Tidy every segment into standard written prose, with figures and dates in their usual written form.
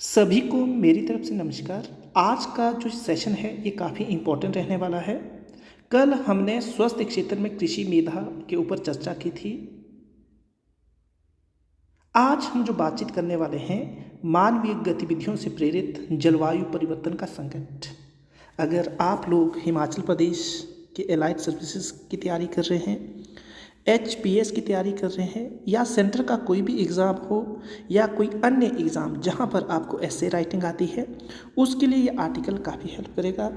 सभी को मेरी तरफ से नमस्कार। आज का जो सेशन है ये काफ़ी इम्पोर्टेंट रहने वाला है। कल हमने स्वास्थ्य क्षेत्र में कृषि मेधा के ऊपर चर्चा की थी। आज हम जो बातचीत करने वाले हैं मानवीय गतिविधियों से प्रेरित जलवायु परिवर्तन का संकट। अगर आप लोग हिमाचल प्रदेश के एलाइड सर्विसेज की तैयारी कर रहे हैं, HPS की तैयारी कर रहे हैं या सेंटर का कोई भी एग्ज़ाम हो या कोई अन्य एग्ज़ाम जहां पर आपको एसे राइटिंग आती है, उसके लिए ये आर्टिकल काफ़ी हेल्प करेगा।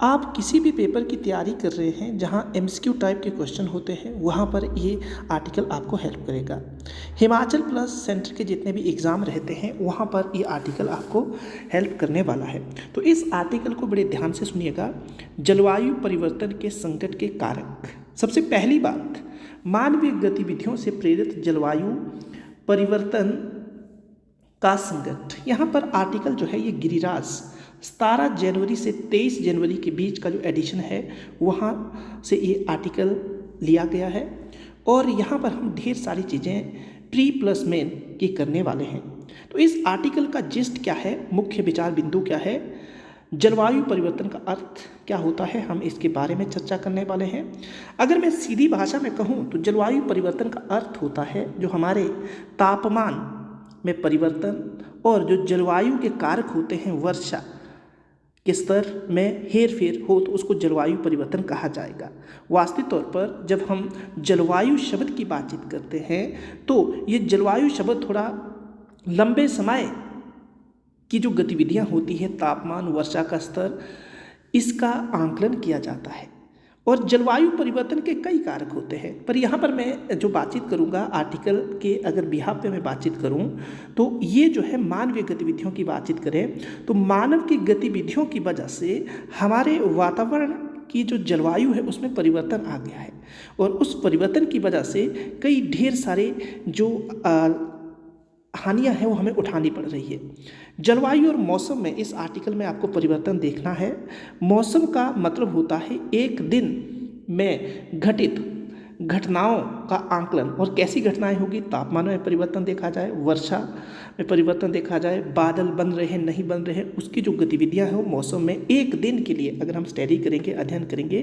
आप किसी भी पेपर की तैयारी कर रहे हैं जहां MCQ टाइप के क्वेश्चन होते हैं, वहां पर ये आर्टिकल आपको हेल्प करेगा। हिमाचल प्लस सेंटर के जितने भी एग्ज़ाम रहते हैं वहाँ पर ये आर्टिकल आपको हेल्प करने वाला है। तो इस आर्टिकल को बड़े ध्यान से सुनिएगा। जलवायु परिवर्तन के संकट के कारक। सबसे पहली बात, मानवीय गतिविधियों से प्रेरित जलवायु परिवर्तन का संकट। यहाँ पर आर्टिकल जो है ये गिरिराज 17 जनवरी से 23 जनवरी के बीच का जो एडिशन है वहाँ से ये आर्टिकल लिया गया है और यहाँ पर हम ढेर सारी चीज़ें प्री प्लस मेन की करने वाले हैं। तो इस आर्टिकल का जिस्ट क्या है, मुख्य विचार बिंदु क्या है, जलवायु परिवर्तन का अर्थ क्या होता है, हम इसके बारे में चर्चा करने वाले हैं। अगर मैं सीधी भाषा में कहूँ तो जलवायु परिवर्तन का अर्थ होता है जो हमारे तापमान में परिवर्तन और जो जलवायु के कारक होते हैं, वर्षा के स्तर में हेर फेर हो तो उसको जलवायु परिवर्तन कहा जाएगा। वास्तविक तौर पर जब हम जलवायु शब्द की बातचीत करते हैं तो ये जलवायु शब्द थोड़ा लंबे समय की जो गतिविधियां होती है, तापमान, वर्षा का स्तर, इसका आंकलन किया जाता है और जलवायु परिवर्तन के कई कारक होते हैं। पर यहाँ पर मैं जो बातचीत करूँगा आर्टिकल के अगर बिहाफ पे मैं बातचीत करूँ तो ये जो है मानवीय गतिविधियों की बातचीत करें तो मानव की गतिविधियों की वजह से हमारे वातावरण की जो जलवायु है उसमें परिवर्तन आ गया है और उस परिवर्तन की वजह से कई ढेर सारे जो हानियां हैं वो हमें उठानी पड़ रही है। जलवायु और मौसम में इस आर्टिकल में आपको परिवर्तन देखना है। मौसम का मतलब होता है एक दिन में घटित घटनाओं का आंकलन और कैसी घटनाएं होगी, तापमान में परिवर्तन देखा जाए, वर्षा में परिवर्तन देखा जाए, बादल बन रहे हैं नहीं बन रहे हैं, उसकी जो गतिविधियां हैं वो मौसम में एक दिन के लिए अगर हम स्टडी करेंगे, अध्ययन करेंगे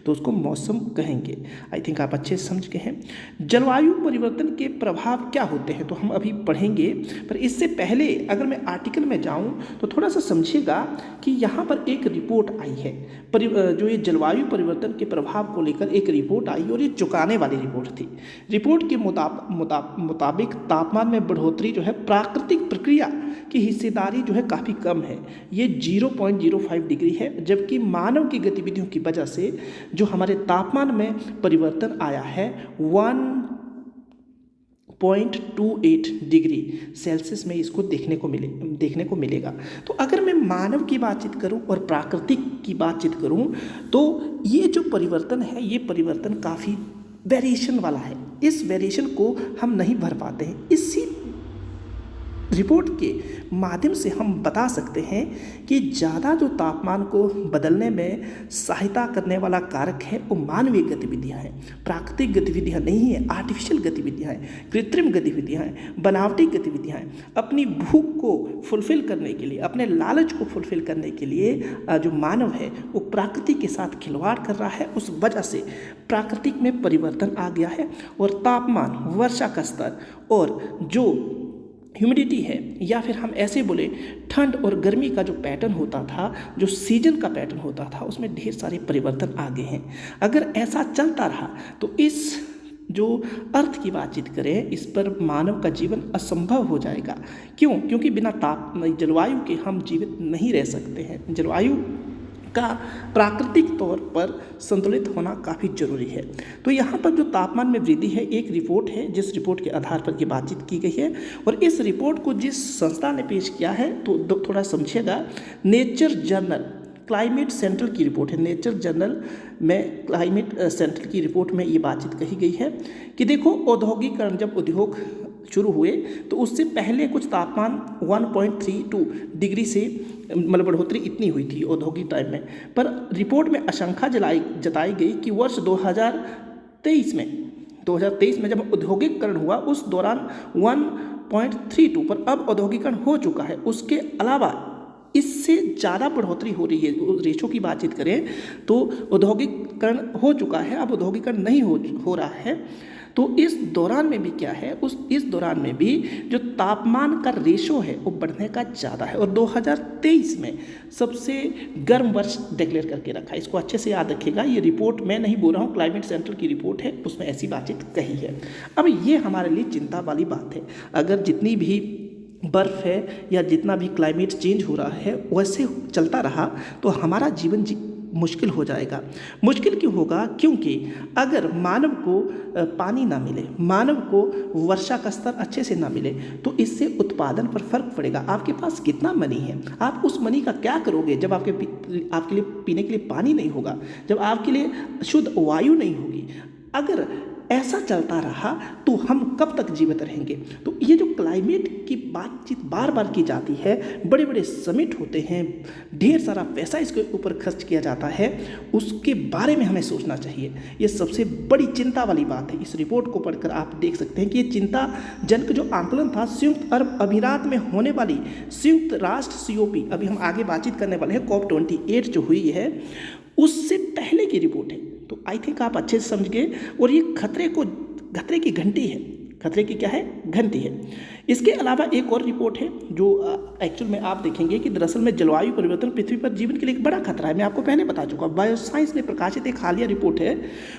तो उसको मौसम कहेंगे। आई थिंक आप अच्छे से समझ गए हैं। जलवायु परिवर्तन के प्रभाव क्या होते हैं तो हम अभी पढ़ेंगे, पर इससे पहले अगर मैं आर्टिकल में जाऊँ तो थोड़ा सा समझिएगा कि यहाँ पर एक रिपोर्ट आई है जो ये जलवायु परिवर्तन के प्रभाव को लेकर एक रिपोर्ट आई और ये चुकाने वाली रिपोर्ट थी। रिपोर्ट के मुताबिक तापमान में बढ़ोतरी जो है प्राकृतिक प्रक्रिया की हिस्सेदारी जो है काफ़ी कम है, ये 0.05 डिग्री है, जबकि मानव की गतिविधियों की वजह से जो हमारे तापमान में परिवर्तन आया है 1.28 डिग्री सेल्सियस में इसको देखने को मिलेगा। तो अगर मैं मानव की बातचीत करूं और प्राकृतिक की बातचीत करूं तो ये जो परिवर्तन है ये परिवर्तन काफ़ी वेरिएशन वाला है। इस वेरिएशन को हम नहीं भर पाते हैं। इसी रिपोर्ट के माध्यम से हम बता सकते हैं कि ज़्यादा जो तापमान को बदलने में सहायता करने वाला कारक है वो मानवीय गतिविधियां हैं, प्राकृतिक गतिविधियां नहीं है, आर्टिफिशियल गतिविधियां हैं, कृत्रिम गतिविधियां हैं, बनावटी गतिविधियां हैं। अपनी भूख को फुलफिल करने के लिए, अपने लालच को फुलफिल करने के लिए जो मानव है वो प्रकृति के साथ खिलवाड़ कर रहा है। उस वजह से प्राकृतिक में परिवर्तन आ गया है और तापमान, वर्षा का स्तर और जो ह्यूमिडिटी है या फिर हम ऐसे बोले ठंड और गर्मी का जो पैटर्न होता था, जो सीजन का पैटर्न होता था, उसमें ढेर सारे परिवर्तन आ गए हैं। अगर ऐसा चलता रहा तो इस जो अर्थ की बातचीत करें इस पर मानव का जीवन असंभव हो जाएगा। क्यों? क्योंकि बिना जलवायु के हम जीवित नहीं रह सकते हैं। जलवायु का प्राकृतिक तौर पर संतुलित होना काफ़ी जरूरी है। तो यहाँ पर जो तापमान में वृद्धि है, एक रिपोर्ट है जिस रिपोर्ट के आधार पर ये बातचीत की गई है और इस रिपोर्ट को जिस संस्था ने पेश किया है तो थोड़ा समझिएगा। नेचर जर्नल क्लाइमेट सेंट्रल की रिपोर्ट है। नेचर जर्नल में क्लाइमेट सेंट्रल की रिपोर्ट में ये बातचीत कही गई है कि देखो, औद्योगिकरण जब उद्योग शुरू हुए तो उससे पहले कुछ तापमान 1.32 डिग्री से मतलब बढ़ोतरी इतनी हुई थी औद्योगिक टाइम में, पर रिपोर्ट में आशंका जताई गई कि वर्ष 2023 में जब औद्योगिकरण हुआ उस दौरान 0.32 पर अब औद्योगिकरण हो चुका है। उसके अलावा इससे ज़्यादा बढ़ोतरी हो रही है। रेशो की बातचीत करें तो औद्योगिकरण हो चुका है, अब औद्योगिकरण नहीं हो रहा है। तो इस दौरान में भी क्या है, इस दौरान में भी जो तापमान का रेशो है वो बढ़ने का ज़्यादा है और 2023 में सबसे गर्म वर्ष डिक्लेयर करके रखा है। इसको अच्छे से याद रखिएगा। ये रिपोर्ट मैं नहीं बोल रहा हूँ, क्लाइमेट सेंटर की रिपोर्ट है, उसमें ऐसी बातचीत कही है। अब ये हमारे लिए चिंता वाली बात है। अगर जितनी भी बर्फ़ है या जितना भी क्लाइमेट चेंज हो रहा है वैसे चलता रहा तो हमारा जीवन मुश्किल हो जाएगा। मुश्किल क्यों होगा? क्योंकि अगर मानव को पानी ना मिले, मानव को वर्षा का स्तर अच्छे से ना मिले तो इससे उत्पादन पर फर्क पड़ेगा। आपके पास कितना मनी है, आप उस मनी का क्या करोगे जब आपके लिए पीने के लिए पानी नहीं होगा, जब आपके लिए शुद्ध वायु नहीं होगी। अगर ऐसा चलता रहा तो हम कब तक जीवित रहेंगे? तो ये जो क्लाइमेट की बातचीत बार बार की जाती है, बड़े बड़े समिट होते हैं, ढेर सारा पैसा इसके ऊपर खर्च किया जाता है, उसके बारे में हमें सोचना चाहिए। ये सबसे बड़ी चिंता वाली बात है। इस रिपोर्ट को पढ़कर आप देख सकते हैं कि ये चिंताजनक जो आंकलन था संयुक्त अरब अमीरात में होने वाली संयुक्त राष्ट्र COP, अभी हम आगे बातचीत करने वाले हैं, COP28 जो हुई है उससे पहले की रिपोर्ट है। तो आई थिंक आप अच्छे से समझ गए। और ये खतरे की घंटी है। खतरे की क्या है? घंटी है। इसके अलावा एक और रिपोर्ट है जो एक्चुअल में आप देखेंगे कि दरअसल में जलवायु परिवर्तन पृथ्वी पर जीवन के लिए एक बड़ा खतरा है। मैं आपको पहले बता चुका। बायोसाइंस ने प्रकाशित एक हालिया रिपोर्ट है,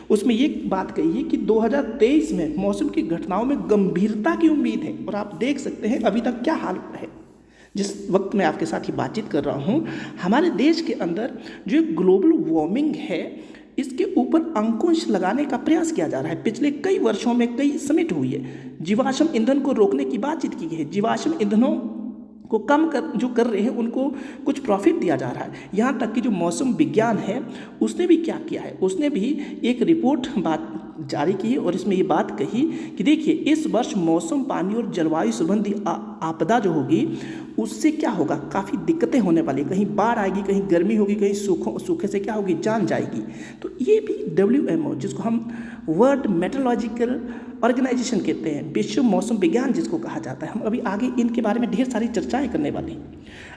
उसमें ये बात कही है कि 2023 में मौसम की घटनाओं में गंभीरता की उम्मीद है। और आप देख सकते हैं अभी तक क्या हाल है। जिस वक्त मैं आपके साथ ही बातचीत कर रहा हूँ, हमारे देश के अंदर जो ग्लोबल वार्मिंग है इसके ऊपर अंकुश लगाने का प्रयास किया जा रहा है। पिछले कई वर्षों में कई समिट हुई है। जीवाश्म ईंधन को रोकने की बातचीत की गई है। जीवाश्म ईंधनों को कम जो कर रहे हैं उनको कुछ प्रॉफिट दिया जा रहा है। यहाँ तक कि जो मौसम विज्ञान है उसने भी क्या किया है, उसने भी एक रिपोर्ट जारी की है और इसमें ये बात कही कि देखिए इस वर्ष मौसम, पानी और जलवायु संबंधी आपदा जो होगी उससे क्या होगा, काफ़ी दिक्कतें होने वाली। कहीं बाढ़ आएगी, कहीं गर्मी होगी, कहीं सूखे से क्या होगी, जान जाएगी। तो ये भी WMO, जिसको हम वर्ल्ड मेट्रोलॉजिकल ऑर्गेनाइजेशन कहते हैं, विश्व मौसम विज्ञान जिसको कहा जाता है, हम अभी आगे इनके बारे में ढेर सारी चर्चाएं करने वाले हैं।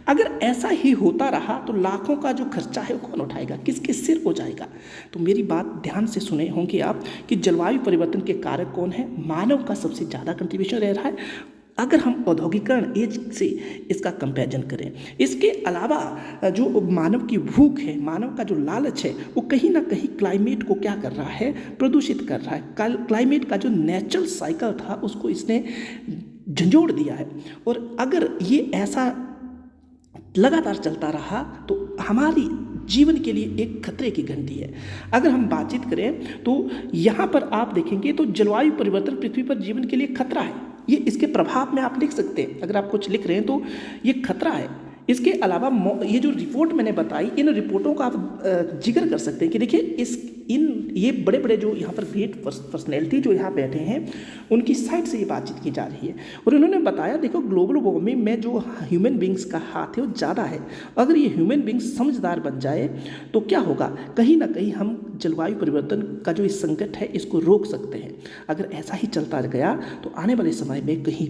अगर ऐसा ही होता रहा तो लाखों का जो खर्चा है वो कौन उठाएगा, किसके सिर हो जाएगा? तो मेरी बात ध्यान से सुने होंगे आप कि जलवायु परिवर्तन के कारक कौन है? मानव का सबसे ज़्यादा कंट्रीब्यूशन रह रहा है अगर हम औद्योगिकरण एज से इसका कंपैरिजन करें। इसके अलावा जो मानव की भूख है, मानव का जो लालच है, वो कहीं ना कहीं क्लाइमेट को क्या कर रहा है, प्रदूषित कर रहा है। क्लाइमेट का जो नेचुरल साइकिल था उसको इसने झंझोड़ दिया है। और अगर ये ऐसा लगातार चलता रहा तो हमारी जीवन के लिए एक खतरे की घंटी है। अगर हम बातचीत करें तो यहाँ पर आप देखेंगे तो जलवायु परिवर्तन पृथ्वी पर जीवन के लिए खतरा है। ये इसके प्रभाव में आप लिख सकते हैं। अगर आप कुछ लिख रहे हैं तो ये खतरा है। इसके अलावा ये जो रिपोर्ट मैंने बताई, इन रिपोर्टों का आप जिक्र कर सकते हैं कि देखिए ये बड़े बड़े जो यहाँ पर ग्रेट पर्सनैलिटी जो यहाँ बैठे हैं उनकी साइड से ये बातचीत की जा रही है। और उन्होंने बताया देखो ग्लोबल वार्मिंग में जो ह्यूमन बींग्स का हाथ है वो ज़्यादा है। अगर ये ह्यूमन बींग्स समझदार बन जाए तो क्या होगा, कहीं ना कहीं हम जलवायु परिवर्तन का जो इस संकट है इसको रोक सकते हैं। अगर ऐसा ही चलता गया तो आने वाले समय में कहीं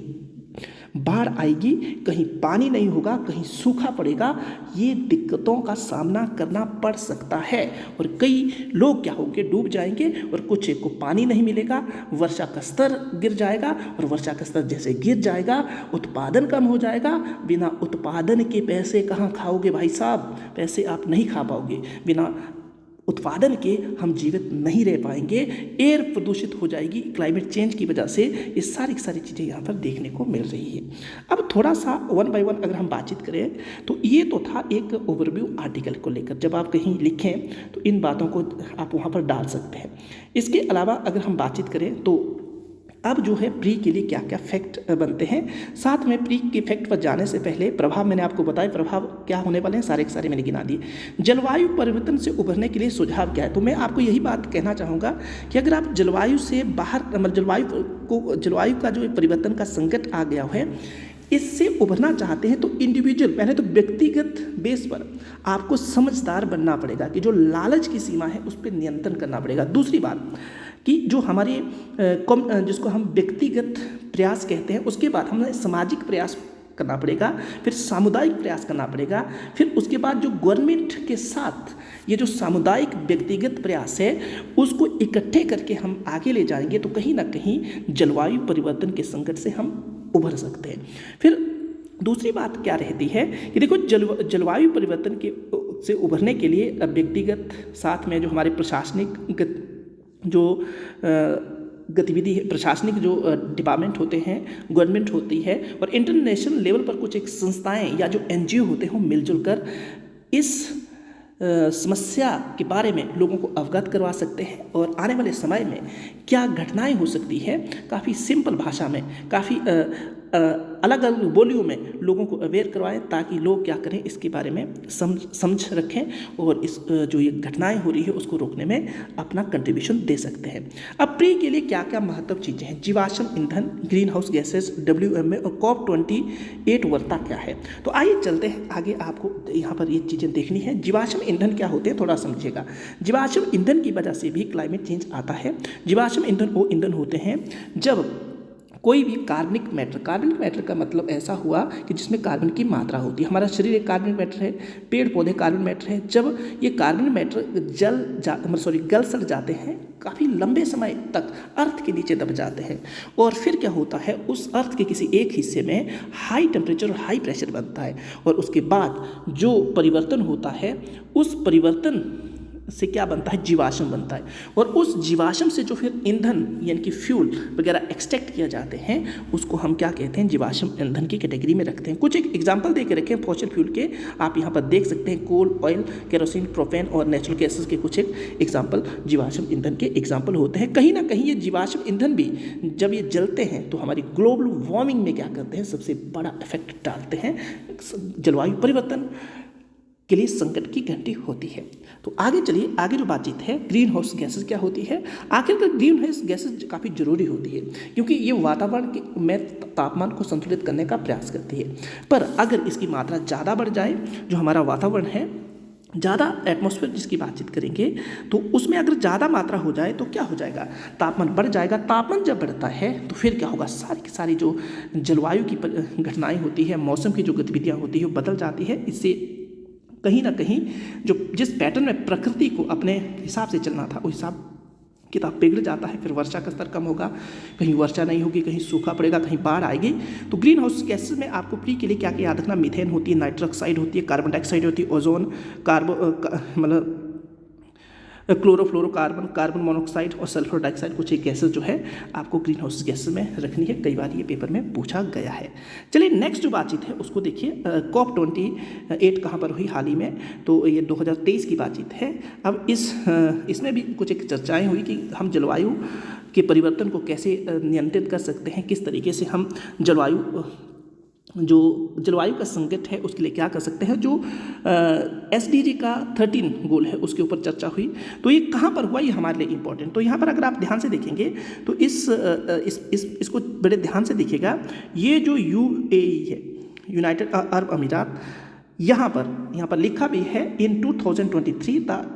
बाढ़ आएगी, कहीं पानी नहीं होगा, कहीं सूखा पड़ेगा। ये दिक्कतों का सामना करना पड़ सकता है और कई लोग क्या होंगे, डूब जाएंगे और कुछ को पानी नहीं मिलेगा, वर्षा का स्तर गिर जाएगा और वर्षा का स्तर जैसे गिर जाएगा उत्पादन कम हो जाएगा। बिना उत्पादन के पैसे कहाँ खाओगे भाई साहब, पैसे आप नहीं खा पाओगे। बिना उत्पादन के हम जीवित नहीं रह पाएंगे। एयर प्रदूषित हो जाएगी क्लाइमेट चेंज की वजह से। ये सारी चीज़ें यहाँ पर देखने को मिल रही है। अब थोड़ा सा 1 बाय 1 अगर हम बातचीत करें तो ये तो था एक ओवरव्यू आर्टिकल को लेकर। जब आप कहीं लिखें तो इन बातों को आप वहाँ पर डाल सकते हैं। इसके अलावा अगर हम बातचीत करें तो अब जो है प्री के लिए क्या क्या फैक्ट बनते हैं, साथ में प्री के फैक्ट पर जाने से पहले प्रभाव मैंने आपको बताया, प्रभाव क्या होने वाले हैं सारे के सारे मैंने गिना दिए। जलवायु परिवर्तन से उभरने के लिए सुझाव क्या है, तो मैं आपको यही बात कहना चाहूँगा कि अगर आप जलवायु से बाहर मतलब जलवायु का जो परिवर्तन का संकट आ गया है इससे उभरना चाहते हैं तो इंडिविजुअल पहले तो व्यक्तिगत बेस पर आपको समझदार बनना पड़ेगा कि जो लालच की सीमा है उस पर नियंत्रण करना पड़ेगा। दूसरी बात कि जो हमारे जिसको हम व्यक्तिगत प्रयास कहते हैं, उसके बाद हमें सामाजिक प्रयास करना पड़ेगा, फिर सामुदायिक प्रयास करना पड़ेगा, फिर उसके बाद जो गवर्नमेंट के साथ ये जो सामुदायिक व्यक्तिगत प्रयास है उसको इकट्ठे करके हम आगे ले जाएंगे तो कहीं ना कहीं जलवायु परिवर्तन के संकट से हम उभर सकते हैं। फिर दूसरी बात क्या रहती है कि देखो जलवायु परिवर्तन के से उभरने के लिए व्यक्तिगत साथ में जो हमारे प्रशासनिक जो गतिविधि है, प्रशासनिक जो डिपार्टमेंट होते हैं, गवर्नमेंट होती है, और इंटरनेशनल लेवल पर कुछ एक संस्थाएं या जो एनजीओ होते हैं मिलजुल कर इस समस्या के बारे में लोगों को अवगत करवा सकते हैं और आने वाले समय में क्या घटनाएं हो सकती है काफ़ी सिंपल भाषा में, काफ़ी अलग अलग बोलियों में लोगों को अवेयर करवाएं ताकि लोग क्या करें इसके बारे में समझ रखें और इस जो ये घटनाएं हो रही है उसको रोकने में अपना कंट्रीब्यूशन दे सकते हैं। अब प्री के लिए क्या क्या महत्व चीज़ें हैं, जीवाश्म ईंधन, ग्रीन हाउस गैसेज, WMA और COP28 वार्ता क्या है। तो आइए चलते हैं आगे, आपको यहाँ पर ये चीज़ें देखनी है। जीवाश्म ईंधन क्या होते हैं थोड़ा समझिएगा। जीवाश्म ईंधन की वजह से भी क्लाइमेट चेंज आता है। जीवाश्म ईंधन वो ईंधन होते हैं जब कोई भी कार्बनिक मैटर का मतलब ऐसा हुआ कि जिसमें कार्बन की मात्रा होती है। हमारा शरीर एक कार्बनिक मैटर है, पेड़ पौधे कार्बन मैटर है। जब ये कार्बन मैटर गल सड़ जाते हैं, काफ़ी लंबे समय तक अर्थ के नीचे दब जाते हैं और फिर क्या होता है, उस अर्थ के किसी एक हिस्से में हाई टेम्परेचर और हाई प्रेशर बनता है और उसके बाद जो परिवर्तन होता है उस परिवर्तन से क्या बनता है, जीवाश्म बनता है। और उस जीवाश्म से जो फिर ईंधन यानी कि फ्यूल वगैरह एक्सट्रैक्ट किया जाते हैं उसको हम क्या कहते हैं, जीवाश्म ईंधन की कैटेगरी में रखते हैं। कुछ एक एग्जांपल दे के रखे हैं फॉसिल फ्यूल के, आप यहाँ पर देख सकते हैं कोल, ऑयल, केरोसिन, प्रोपेन और नेचुरल गैसेस के कुछ एक एग्जाम्पल जीवाश्म ईंधन के एग्जाम्पल होते हैं। कहीं ना कहीं ये जीवाश्म ईंधन भी जब ये जलते हैं तो हमारी ग्लोबल वार्मिंग में क्या करते हैं, सबसे बड़ा इफेक्ट डालते हैं, जलवायु परिवर्तन के लिए संकट की घंटी होती है। तो आगे चलिए, आगे जो बातचीत है ग्रीन हाउस गैसेस क्या होती है। आखिरकार ग्रीन हाउस गैसेस काफ़ी जरूरी होती है क्योंकि ये वातावरण में तापमान को संतुलित करने का प्रयास करती है। पर अगर इसकी मात्रा ज़्यादा बढ़ जाए, जो हमारा वातावरण है, ज़्यादा एटमॉस्फेयर जिसकी बातचीत करेंगे, तो उसमें अगर ज़्यादा मात्रा हो जाए तो क्या हो जाएगा, तापमान बढ़ जाएगा। तापमान जब बढ़ता है तो फिर क्या होगा, सारी की सारी जो जलवायु की घटनाएँ होती है, मौसम की जो गतिविधियाँ होती है वो बदल जाती है। इससे कहीं ना कहीं जो जिस पैटर्न में प्रकृति को अपने हिसाब से चलना था वो हिसाब किताब बिगड़ जाता है। फिर वर्षा का स्तर कम होगा, कहीं वर्षा नहीं होगी, कहीं सूखा पड़ेगा, कहीं बाढ़ आएगी। तो ग्रीन हाउस गैसेस में आपको प्री के लिए क्या क्या याद रखना, मीथेन होती है, नाइट्रस ऑक्साइड होती है, कार्बन डाइऑक्साइड होती है, ओजोन, मतलब क्लोरोफ्लोरोकार्बन, कार्बन मोनोऑक्साइड और सल्फर डाइऑक्साइड, कुछ एक गैसेस जो है आपको ग्रीन हाउस गैसेस में रखनी है। कई बार ये पेपर में पूछा गया है। चलिए नेक्स्ट जो बातचीत है उसको देखिए। COP28 कहाँ पर हुई हाल ही में, तो ये 2023 की बातचीत है। अब इसमें भी कुछ एक चर्चाएँ हुई कि हम जलवायु के परिवर्तन को कैसे नियंत्रित कर सकते हैं, किस तरीके से हम जलवायु का संकट है उसके लिए क्या कर सकते हैं। जो SDG का 13 गोल है उसके ऊपर चर्चा हुई। तो ये कहाँ पर हुआ, ये हमारे लिए इम्पोर्टेंट। तो यहाँ पर अगर आप ध्यान से देखेंगे तो इसको बड़े ध्यान से देखिएगा। ये जो UAE है, यूनाइटेड अरब अमीरात, यहाँ पर लिखा भी है इन 2023 the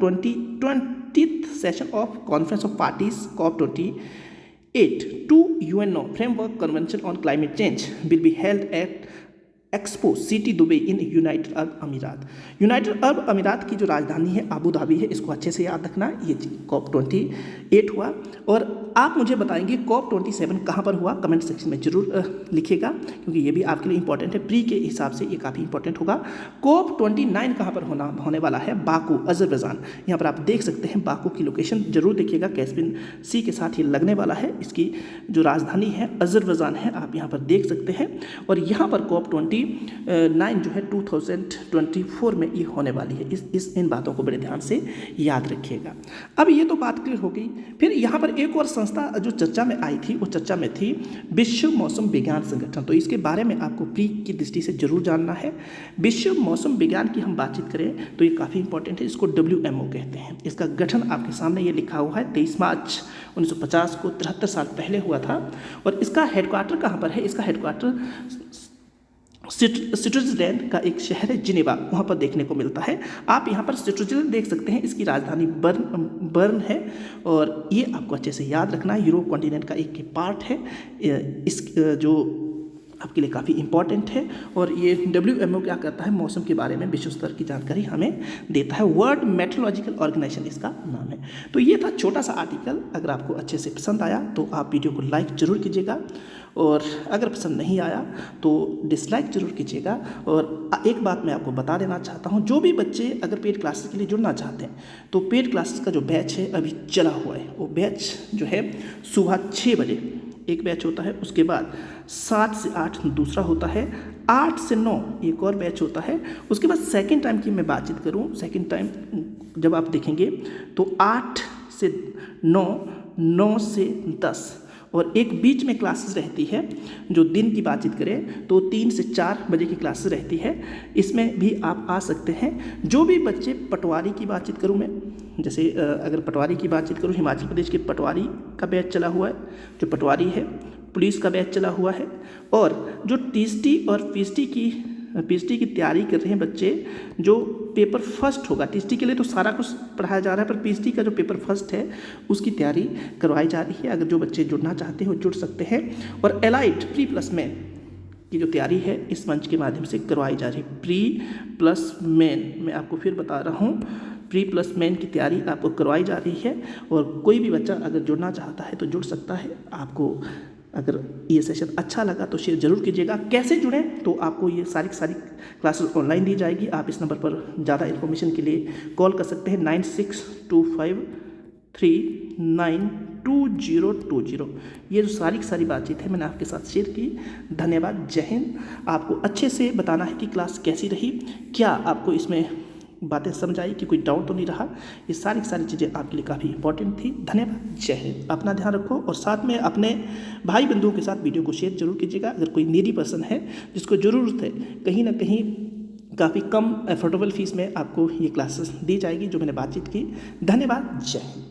20th session of conference of parties COP28 to UNO Framework Convention on Climate Change will be held at Expo City Dubai in United Arab Emirates. United Arab अमीरात की जो राजधानी है आबू धाबी है, इसको अच्छे से याद रखना। ये COP28 हुआ। और आप मुझे बताएंगे COP27 कहाँ पर हुआ, कमेंट सेक्शन में जरूर लिखिएगा क्योंकि ये भी आपके लिए इंपॉर्टेंट है। प्री के हिसाब से ये काफ़ी इंपॉर्टेंट होगा। COP29 कहाँ पर होने वाला है, बाकू, अजरबैजान। यहाँ पर आप देख सकते हैं बाकू की लोकेशन जरूर देखिएगा, कैस्पियन सी के साथ ये लगने वाला है। इसकी जो राजधानी है अजरबैजान है, आप यहाँ पर देख सकते हैं। और यहाँ पर COP29 जो है 2024 में ये होने वाली है। इन बातों को बड़े ध्यान से याद रखिएगा। अब ये तो बात क्लियर हो गई। फिर यहाँ पर एक और संस्था जो चर्चा में आई थी, वो चर्चा में थी विश्व मौसम विज्ञान संगठन। तो इसके बारे में आपको प्री की दृष्टि से जरूर जानना है। विश्व मौसम विज्ञान की हम बातचीत करें तो ये काफ़ी इंपॉर्टेंट है। इसको WMO कहते हैं। इसका गठन आपके सामने ये लिखा हुआ है 23 मार्च 1950 को, 73 साल पहले हुआ था। और इसका हेडक्वार्टर कहाँ पर है, इसका हेडक्वार्टर स्विट्जरलैंड का एक शहर है जिनेवा, वहाँ पर देखने को मिलता है। आप यहाँ पर स्विट्जरलैंड देख सकते हैं, इसकी राजधानी बर्न है और ये आपको अच्छे से याद रखना है, यूरोप कॉन्टिनेंट का एक पार्ट है। इस जो आपके लिए काफ़ी इंपॉर्टेंट है। और ये WMO क्या करता है, मौसम के बारे में विश्व स्तर की जानकारी हमें देता है। वर्ल्ड मेट्रोलॉजिकल ऑर्गेनाइजेशन इसका नाम है। तो ये था छोटा सा आर्टिकल। अगर आपको अच्छे से पसंद आया तो आप वीडियो को लाइक ज़रूर कीजिएगा, और अगर पसंद नहीं आया तो डिसलाइक ज़रूर कीजिएगा। और एक बात मैं आपको बता देना चाहता हूँ, जो भी बच्चे अगर पेड क्लासेस के लिए जुड़ना चाहते हैं तो पेड क्लासेस का जो बैच है अभी चला हुआ है, वो बैच जो है सुबह 6 बजे एक बैच होता है, उसके बाद 7 से 8 दूसरा होता है, 8 से 9 एक और बैच होता है। उसके बाद सेकंड टाइम की मैं बातचीत करूं, सेकंड टाइम जब आप देखेंगे तो 8 से 9, 9 से 10, और एक बीच में क्लासेस रहती है। जो दिन की बातचीत करें तो 3 से 4 बजे की क्लासेस रहती है, इसमें भी आप आ सकते हैं। जो भी बच्चे पटवारी की बातचीत करूं मैं, जैसे अगर पटवारी की बातचीत करूं, हिमाचल प्रदेश के पटवारी का बैच चला हुआ है, जो पटवारी है, पुलिस का बैच चला हुआ है, और जो टीएसटी और पीएचडी की तैयारी कर रहे हैं बच्चे, जो पेपर फर्स्ट होगा, टीएसटी के लिए तो सारा कुछ पढ़ाया जा रहा है, पर पीएचडी का जो पेपर फर्स्ट है उसकी तैयारी करवाई जा रही है। अगर जो बच्चे जुड़ना चाहते हैं वो जुड़ सकते हैं। और एलाइट प्री प्लस मेन की जो तैयारी है इस मंच के माध्यम से करवाई जा रही है। प्री प्लस मेन, मैं आपको फिर बता रहा हूँ, प्री प्लस मेन की तैयारी आपको करवाई जा रही है। और कोई भी बच्चा अगर जुड़ना चाहता है तो जुड़ सकता है। आपको अगर ये सेशन अच्छा लगा तो शेयर ज़रूर कीजिएगा। कैसे जुड़ें, तो आपको ये सारी क्लासेस ऑनलाइन दी जाएगी। आप इस नंबर पर ज़्यादा इन्फॉर्मेशन के लिए कॉल कर सकते हैं, 9625392020। ये जो सारी बातचीत है मैंने आपके साथ शेयर की। धन्यवाद, जय हिंद। आपको अच्छे से बताना है कि क्लास कैसी रही, क्या आपको इसमें बातें समझ आई, कि कोई डाउट तो नहीं रहा। ये सारी चीज़ें आपके लिए काफ़ी इंपॉर्टेंट थी। धन्यवाद, जय हिंद। अपना ध्यान रखो, और साथ में अपने भाई बंधुओं के साथ वीडियो को शेयर जरूर कीजिएगा। अगर कोई नीडी पर्सन है जिसको ज़रूरत है, कहीं ना कहीं काफ़ी कम एफोर्डेबल फीस में आपको ये क्लासेस दी जाएगी जो मैंने बातचीत की। धन्यवाद, जय हिंद।